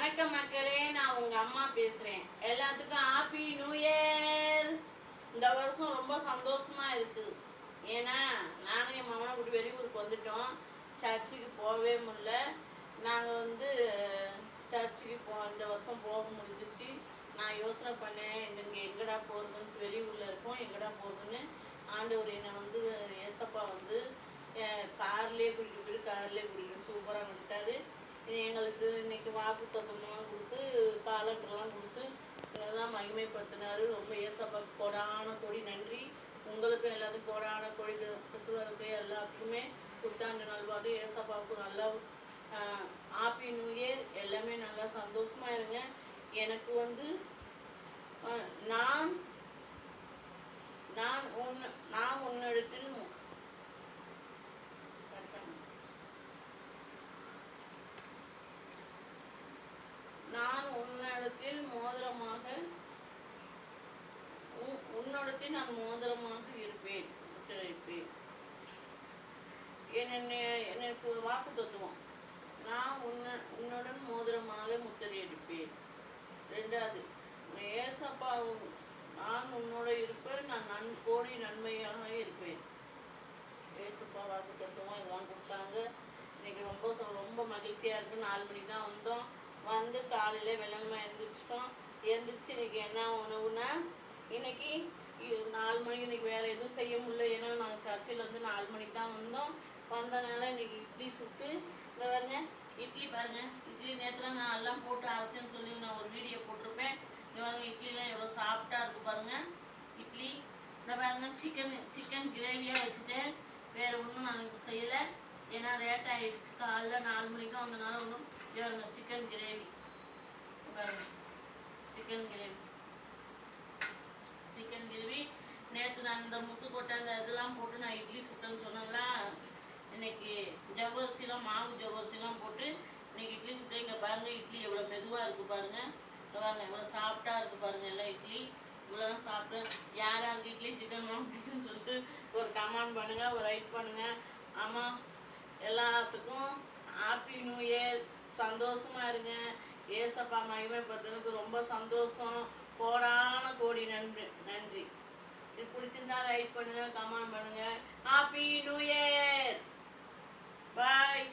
வணக்கம் மக்களே, நான் உங்க அம்மா பேசுறேன். எல்லாத்துக்கும் ஹாப்பி நியூ இயர். இந்த வருஷம் ரொம்ப சந்தோஷமா இருக்கு. ஏன்னா நானும் என் மாமனை கூட்டி வெளியூருக்கு வந்துட்டோம். சர்ச்சுக்கு போகவே முடியல. நாங்கள் சர்ச்சுக்கு இந்த வருஷம் போக முடிஞ்சிச்சு. நான் யோசனை பண்ணேன், இங்கே எங்கடா போகிறதுன்னு, வெளியூரில் இருக்கோம், எங்கடா போகிறதுன்னு. ஆண்டவர் என்னை ஏசப்பா கார்லேயே கூட்டிகிட்டு போயிட்டு கார்லேயே கூட்டிகிட்டு சூப்பராக வந்துட்டாரு. எங்களுக்கு இன்னைக்கு வாக்கு தத்துவம்லாம் கொடுத்து காலண்டர்லாம் கொடுத்து இதெல்லாம் மகிமைப்படுத்தினாரு. ரொம்ப ஏசப்பாக்கு கோடான கோடி நன்றி. உங்களுக்கும் எல்லாத்துக்கும் கோடான கோடி கிறிஸ்துவருக்கு எல்லாத்துக்குமே புத்தாண்டு நல்வாது. ஏசப்பாவுக்கு நல்லா ஹாப்பி நியூ இயர். எல்லாமே நல்லா சந்தோஷமா இருங்க. எனக்கு நான் உன்னிடத்தில் உன்னிடத்தில் நான் மோதிரமாக இருப்பேன், முத்திரைப்பேன். எனக்கு வாக்கு தத்துவம், நான் உன்னுடன் மோதிரமாக முத்திரையடிப்பேன். ரெண்டாவது, ஏசப்பா நான் உன்னோட இருப்பேன், நான் கோடி நன்மையாக இருப்பேன். ஏசப்பா வாக்கு தத்துவம் இதெல்லாம் கொடுத்தாங்க. இன்னைக்கு ரொம்ப மகிழ்ச்சியாக இருக்குது. 4 மணிக்கு தான் வந்தோம். காலையில் வெள்ளமாக எழுந்திரிச்சு இன்னைக்கு என்ன உணவுனா, இன்னைக்கு 4 மணிக்கு இன்னைக்கு வேறு எதுவும் செய்ய முடியல. ஏன்னா நாங்கள் சர்ச்சில் 4 மணிக்கு தான் வந்தனால இன்னைக்கு இட்லி சுட்டு இந்த பாருங்க. இட்லி பாருங்க, இட்லி நேற்றுலாம் நான் எல்லாம் போட்டு அரைச்சேன்னு சொல்லி நான் ஒரு வீடியோ போட்டிருப்பேன். இந்த பாருங்க, இட்லிலாம் எவ்வளோ சாஃப்டாக இருக்குது பாருங்க. இட்லி இந்த பாருங்க, சிக்கன் கிரேவியாக வச்சுட்டேன். வேறு ஒன்றும் நான் செய்யலை. ஏன்னா லேட் ஆகிடுச்சு. காலைல 4 மணிக்கு வந்தனால பாருங்க, சிக்கன் கிரேவி பாருங்க. சிக்கன் கிரேவி நேற்று நான் இந்த முத்துக்கொட்டை அந்த இதெல்லாம் போட்டு நான் இட்லி சுட்டேன்னு சொன்னேன்ல. இன்னைக்கு மாவு ஜவ்வரிசிலாம் போட்டு இன்னைக்கு இட்லி சுட்டேன். இங்கே பாருங்க, இட்லி எவ்வளோ மெதுவாக இருக்குது பாருங்க. பாருங்க எவ்வளோ சாஃப்டாக இருக்குது பாருங்க. எல்லாம் இட்லி இவ்வளோதான் சாப்பிட்டேன். யாராருக்கு இட்லி சிக்கன்லாம் பிடிக்குன்னு சொல்லிட்டு ஒரு கமெண்ட் பண்ணுங்க, ஒரு லைக் பண்ணுங்க. ஆமாம், எல்லாத்துக்கும் ஹாப்பி நியூ இயர். சந்தோஷமா இருங்க. ஏசப்பா மகிமைப்படுத்துறதுக்கு ரொம்ப சந்தோஷம். கோடான கோடி நன்றி. இது பிடிச்சிருந்தா லைக் பண்ணுங்க, கமெண்ட் பண்ணுங்க. Happy new year. பாய்.